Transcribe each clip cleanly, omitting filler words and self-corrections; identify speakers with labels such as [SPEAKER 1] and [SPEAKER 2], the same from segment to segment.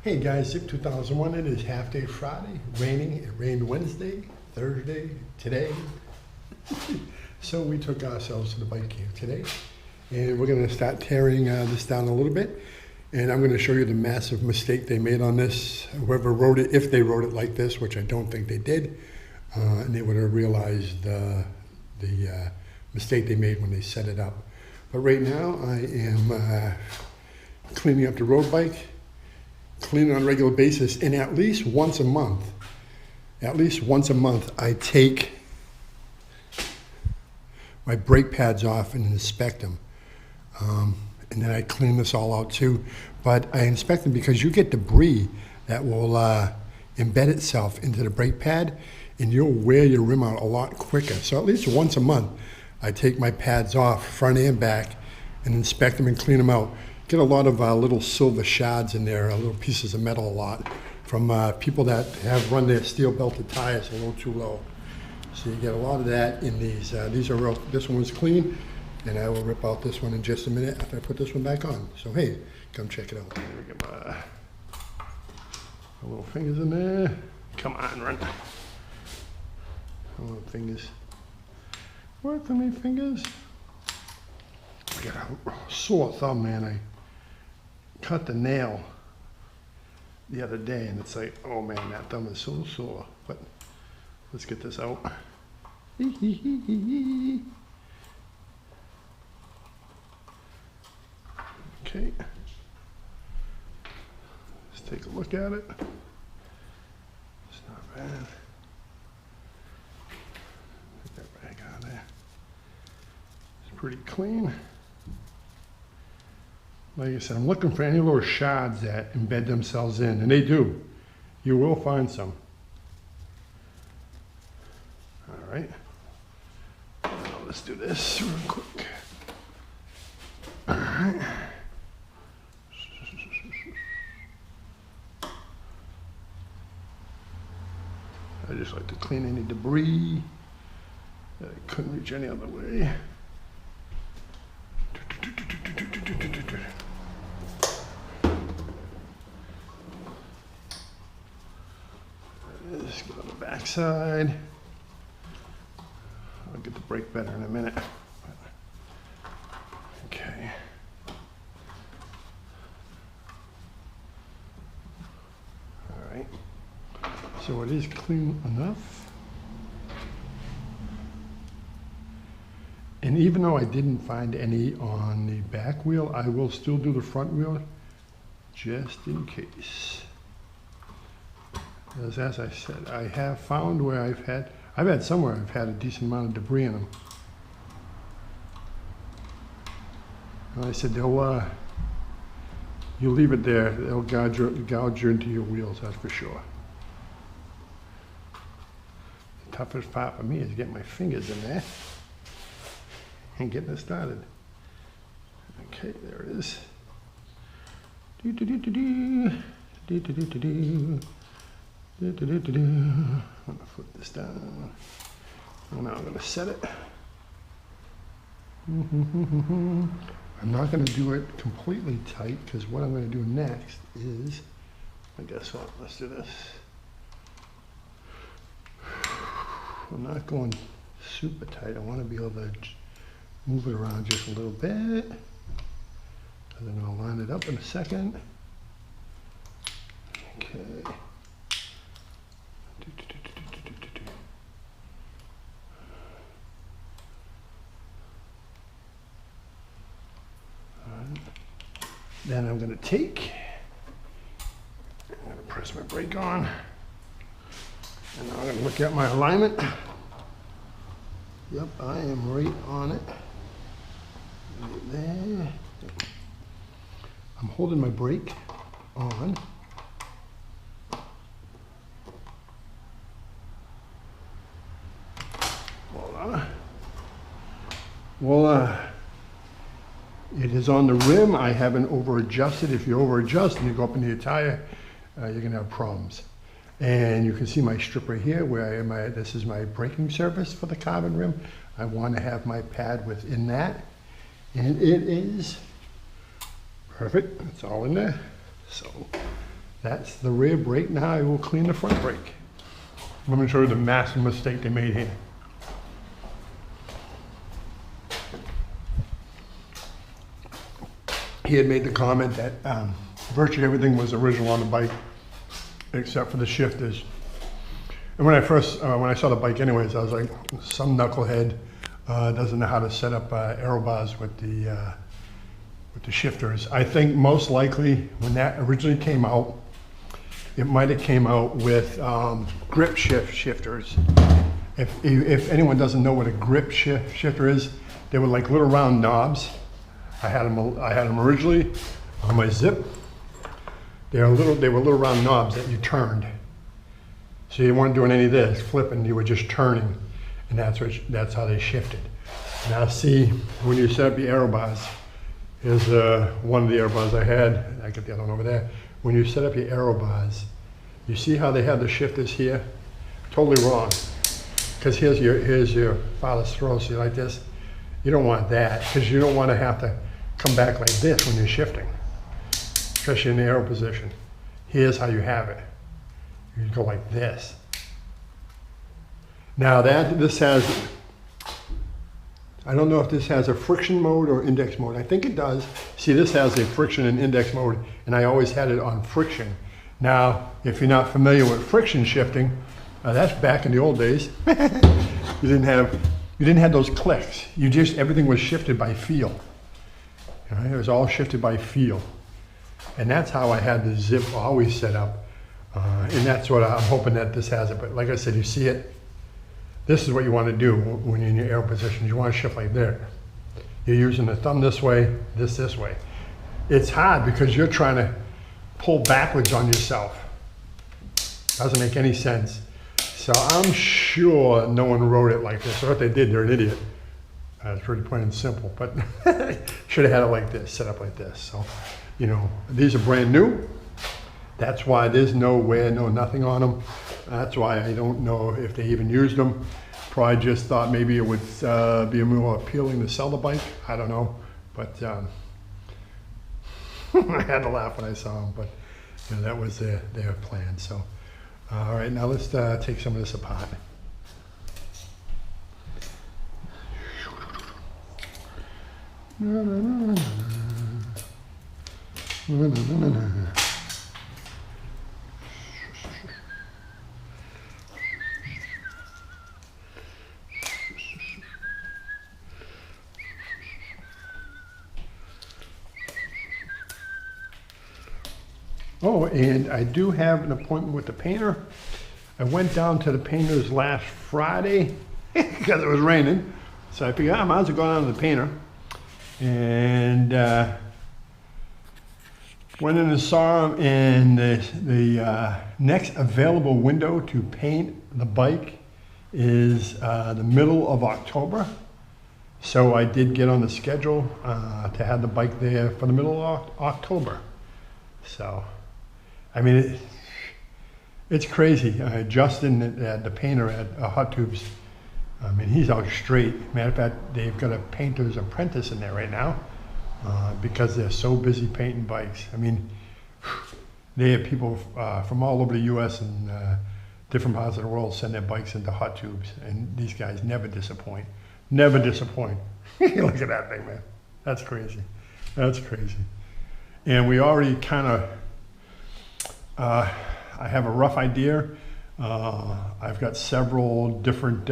[SPEAKER 1] Hey guys, Zip 2001, it is half day Friday, raining, it rained Wednesday, Thursday, today. So we took ourselves to the bike camp today, and we're gonna start tearing this down a little bit. And I'm gonna show you the massive mistake they made on this. Whoever wrote it, if they wrote it like this, which I don't think they did, and they would have realized the mistake they made when they set it up. But right now, I am cleaning up the road bike, clean it on a regular basis, and at least once a month, I take my brake pads off and inspect them. And then I clean this all out too. But I inspect them because you get debris that will embed itself into the brake pad, and you'll wear your rim out a lot quicker. So at least once a month, I take my pads off, front and back, and inspect them and clean them out. Get a lot of little silver shards in there, little pieces of metal a lot, from people that have run their steel belted tires a little too low. So you get a lot of that in these. These are real, this one was clean, and I will rip out this one in just a minute after I put this one back on. So hey, come check it out. Let me get my little fingers in there. Come on, run. Little fingers. Work on my fingers. I got a sore thumb, man. I cut the nail the other day, and it's like, oh man, that thumb is so sore. But let's get this out. Okay. Let's take a look at it. It's not bad. Put that bag on there. It's pretty clean. Like I said, I'm looking for any little shards that embed themselves in, and they do. You will find some. All right. Now let's do this real quick. All right. I just like to clean any debris that I couldn't reach any other way. Let's get on the back side. I'll get the brake better in a minute. Okay. All right. So it is clean enough. And even though I didn't find any on the back wheel, I will still do the front wheel just in case. As I said, I have found where I've had somewhere I've had a decent amount of debris in them. And I said, they'll, you leave it there, they'll gouge into your wheels, that's for sure. The toughest part for me is getting my fingers in there and getting it started. Okay, there it is. I'm gonna flip this down. And now I'm gonna set it. I'm not gonna do it completely tight, because what I'm gonna do next is, I guess what, let's do this. I'm not going super tight. I wanna be able to move it around just a little bit. And then I'll line it up in a second. Okay. Then I'm going to take, I'm going to press my brake on, and now I'm going to look at my alignment. Yep, I am right on it. Right there. I'm holding my brake on. Voila. Voila. It is on the rim. I haven't over adjusted. If you over adjust and you go up into your tire, you're gonna have problems. And you can see my strip right here where this is my braking surface for the carbon rim. I want to have my pad within that. And it is perfect. It's all in there. So That's the rear brake. Now I will clean the front brake. Let me show you the massive mistake they made here. He had made the comment that virtually everything was original on the bike, except for the shifters. And when I saw the bike anyways, I was like, some knucklehead doesn't know how to set up aero bars with the shifters. I think most likely when that originally came out, it might have came out with grip shifters. If anyone doesn't know what a grip shifter is, they were like little round knobs. I had them originally on my Zip. They were little round knobs that you turned. So you weren't doing any of this flipping, you were just turning, and that's how they shifted. Now see, when you set up the aero bars, here's one of the aero bars I had. I got the other one over there. When you set up your aero bars, you see how they have the shifters here? Totally wrong. Because here's your farthest throw. See, like this? You don't want that, because you don't want to have to come back like this when you're shifting, especially in the aero position. Here's how you have it. You go like this. Now this has, I don't know if this has a friction mode or index mode. I think it does. See, this has a friction and index mode, and I always had it on friction. Now, if you're not familiar with friction shifting, that's back in the old days. You didn't have those clicks. Everything was shifted by feel. Right? It was all shifted by feel. And that's how I had the Zip always set up. And that's what I'm hoping that this has it. But like I said, you see it. This is what you want to do when you're in your aero position. You want to shift like that. You're using the thumb this way, this way. It's hard because you're trying to pull backwards on yourself. Doesn't make any sense. So I'm sure no one wrote it like this. Or if they did, they're an idiot. It's pretty plain and simple. But should have had it like this, set up like this. So, you know, these are brand new. That's why there's no wear, no nothing on them. That's why I don't know if they even used them. Probably just thought maybe it would be more appealing to sell the bike. I don't know. But I had to laugh when I saw them. But you know, that was their plan. So, all right, now let's take some of this apart. Oh, and I do have an appointment with the painter. I went down to the painter's last Friday because it was raining. So I figured I might as well go down to the painter. And went in and saw him, and the next available window to paint the bike is the middle of October. So I did get on the schedule to have the bike there for the middle of October. So, I mean, it's crazy. Justin, the painter at Hot Tubes, I mean, he's out straight. Matter of fact, they've got a painter's apprentice in there right now because they're so busy painting bikes. I mean, they have people from all over the U.S. and different parts of the world send their bikes into Hot Tubes, and these guys never disappoint. Never disappoint. Look at that thing, man. That's crazy. That's crazy. And we already kind of, I have a rough idea. I've got several different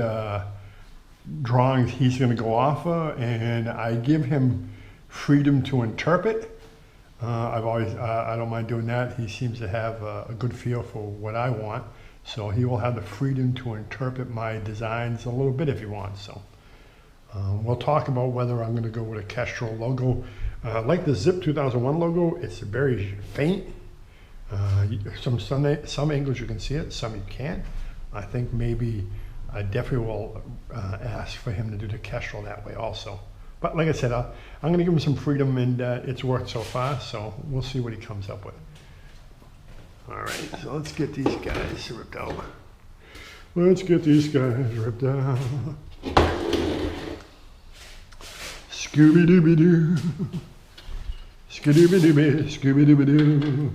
[SPEAKER 1] drawings he's going to go off of, and I give him freedom to interpret. I don't mind doing that. He seems to have a good feel for what I want, so he will have the freedom to interpret my designs a little bit if he wants. So we'll talk about whether I'm going to go with a Kestrel logo. Like the Zip 2001 logo, it's very faint. Some angles you can see it, some you can't. I think maybe I definitely will ask for him to do the Kestrel that way also. But like I said, I'm going to give him some freedom, and it's worked so far, so we'll see what he comes up with. All right, so let's get these guys ripped out. Let's get these guys ripped out. Scooby-Dooby-Doo. Scooby-Dooby, Scooby-Dooby-Doo.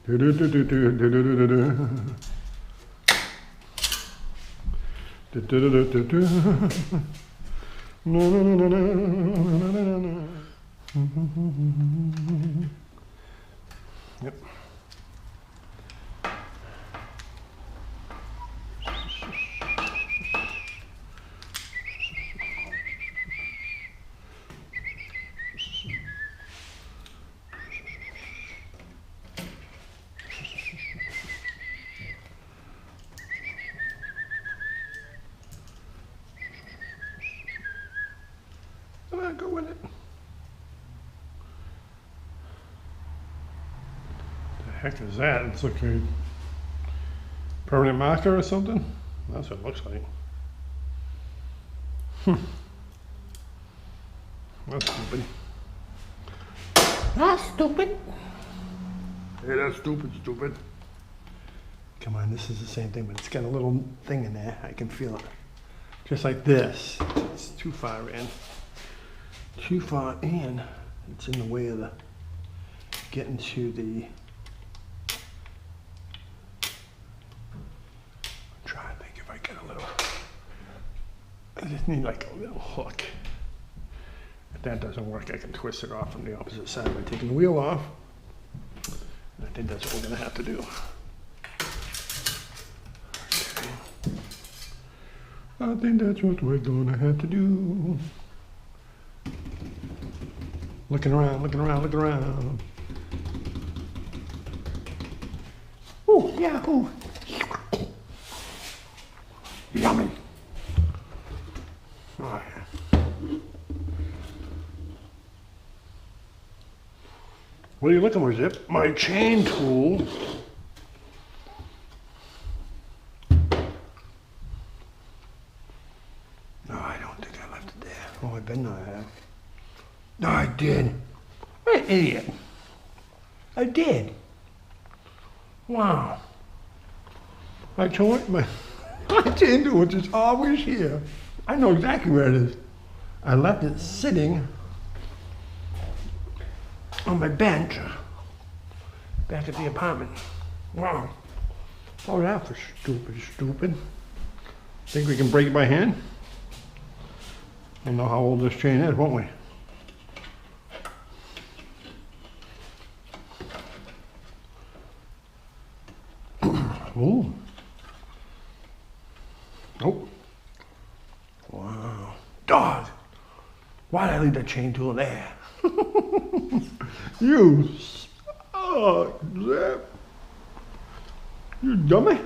[SPEAKER 1] Yep. Go with it. The heck is that? It's like a permanent marker or something? That's what it looks like. That's stupid. That's stupid. Hey, that's stupid. Come on, this is the same thing, but it's got a little thing in there. I can feel it. Just like this. It's too far in. Too far in. It's in the way of the getting to the. I'm trying to think if I get a little. I just need like a little hook. If that doesn't work, I can twist it off from the opposite side by taking the wheel off. And I think that's what we're going to have to do. Okay. I think that's what we're going to have to do. Looking around. Ooh, yeah, ooh. Yummy. Oh, yeah. What are you looking for, Zip? My chain tool. No, I don't think I left it there. Oh, I bet not I have. No, I did. What an idiot. I did. Wow. I told my chain tool, which is always here. I know exactly where it is. I left it sitting on my bench back at the apartment. Wow. Oh, that for stupid. Think we can break it by hand? We'll know how old this chain is, won't we? Ooh. Oh. Wow. Dog. Why'd I leave that chain tool there? You suck, Zip. You dummy.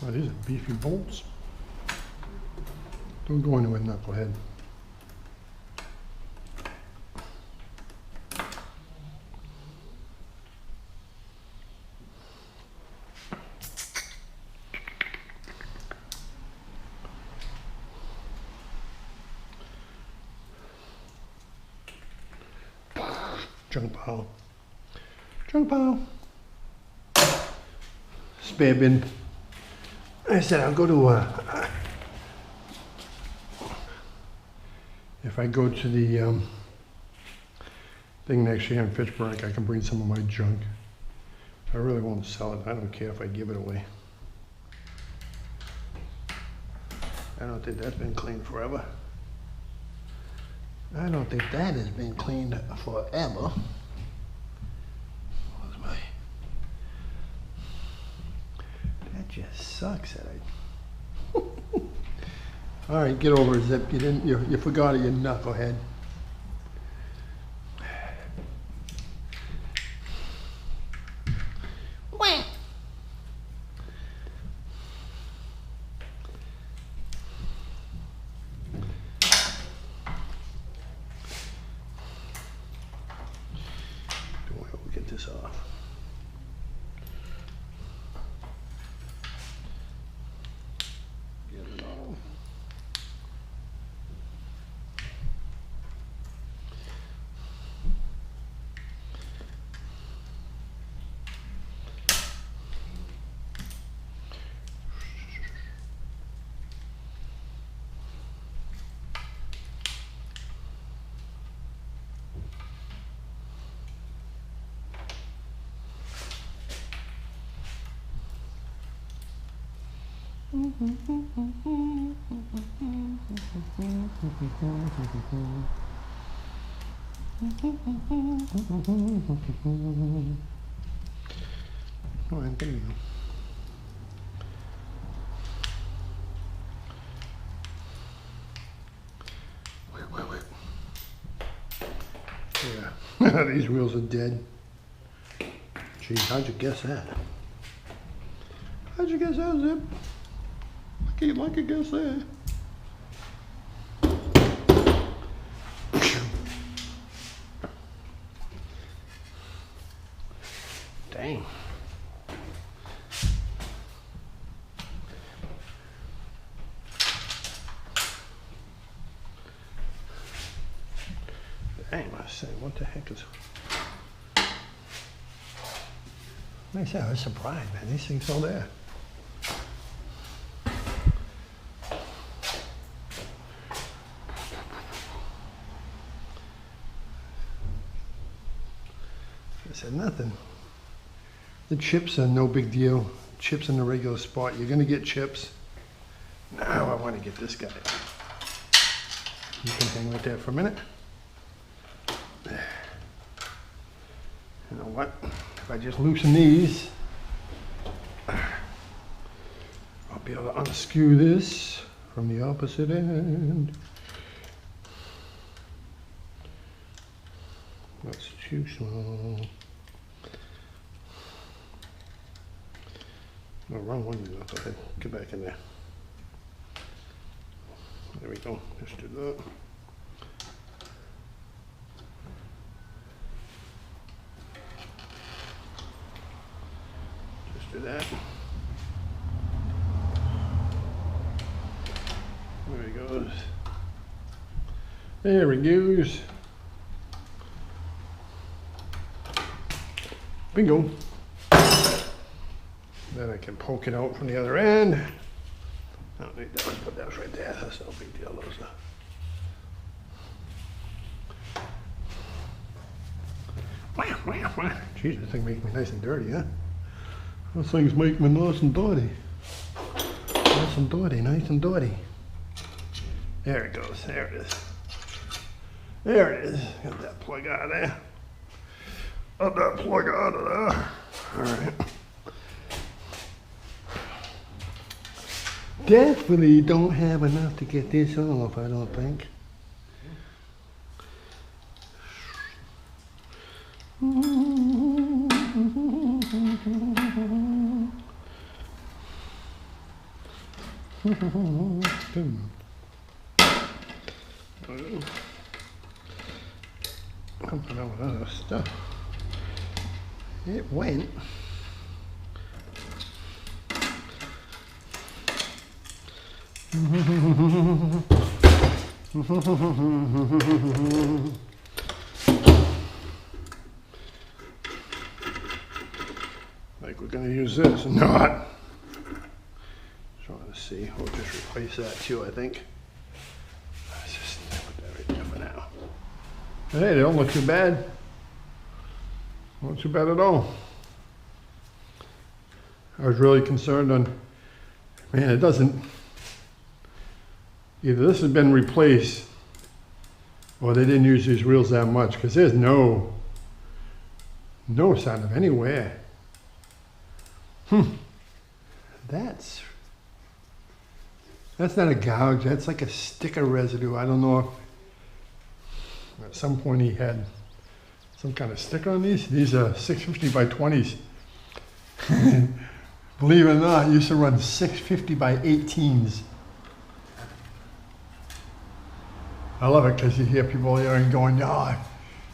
[SPEAKER 1] Oh, these are beefy bolts. Don't go anywhere, knucklehead. Junk pile. Spare bin. I said I'll go to if I go to the thing next year in Fitchburg, I can bring some of my junk. I really won't sell it. I don't care if I give it away. I don't think that's been cleaned forever. I don't think that has been cleaned forever. That just sucks that I. All right, get over it, Zip. You forgot it, you knucklehead. We'll get this off. Get it off. Oh, I'm kidding you. Yeah, these wheels are dead. Geez, how'd you guess that? How'd you guess that, Zip? Lucky guess that. Dang. Dang, I say, what the heck is... Like I said, I was surprised, man. These things all there. I said nothing. The chips are no big deal. Chips in the regular spot. You're going to get chips. Now I want to get this guy. You can hang right there for a minute. You know what? If I just loosen these, I'll be able to unscrew this from the opposite end. That's too small. No, wrong one. Go ahead. Get back in there. There we go. Just do that. Just do that. There he goes. There he goes. Bingo. Then I can poke it out from the other end. I don't need that. Let's put that right there. That's no big deal. Those are. Jeez, this thing makes me nice and dirty, huh? Those things make me nice and dirty. Nice and dirty, nice and dirty. There it goes. There it is. There it is. Got that plug out of there. Got that plug out of there. All right. Definitely don't have enough to get this off, I don't think. Something with other stuff. It went. Like we're going to use this, not. Trying to see. We'll just replace that too, I think. Let's just put that right there for now. Hey, they don't look too bad. Not too bad at all. I was really concerned on, man, it doesn't. Either this has been replaced or they didn't use these wheels that much, because there's no sign of any wear. That's not a gouge, that's like a sticker residue. I don't know if at some point he had some kind of sticker on these. These are 650 by 20s. Believe it or not, I used to run 650 by 18s. I love it because you hear people there and going, oh,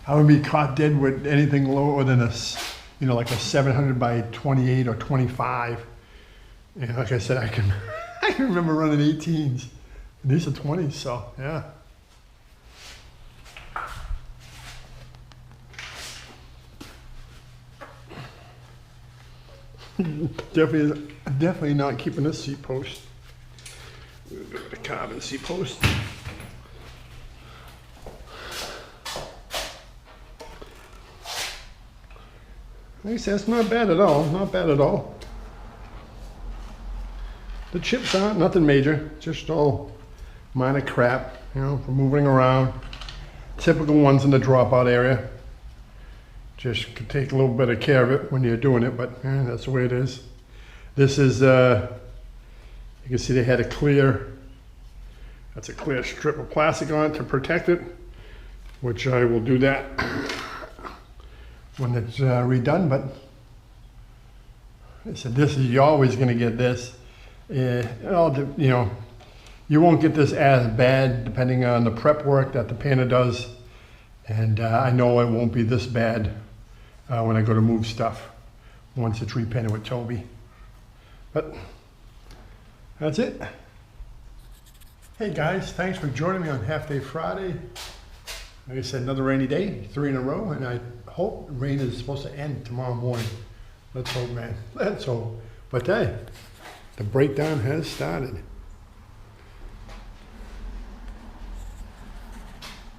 [SPEAKER 1] I would be caught dead with anything lower than a, you know, like a 700 by 28 or 25. And like I said, I can remember running 18s. And these are 20s, so yeah. Definitely not keeping this seat post. We'll go with the carbon seat post. Like I said, it's not bad at all. Not bad at all. The chips aren't nothing major, just all minor crap, you know, for moving around. Typical ones in the dropout area. Just could take a little bit of care of it when you're doing it, but that's the way it is. This is, you can see they had a clear, that's a clear strip of plastic on it to protect it, which I will do that when it's redone, but I said this is, you're always gonna get this. You know, you won't get this as bad depending on the prep work that the painter does. And I know it won't be this bad when I go to move stuff once it's repainted with Toby. But that's it. Hey guys, thanks for joining me on Half Day Friday. Like I said, another rainy day, 3 in a row, and I hope rain is supposed to end tomorrow morning. Let's hope, man. Let's hope. But hey, the breakdown has started.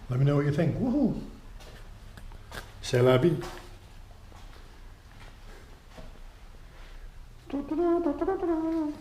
[SPEAKER 1] Let me know what you think. Woohoo! C'est la vie. Da, da, da, da, da, da.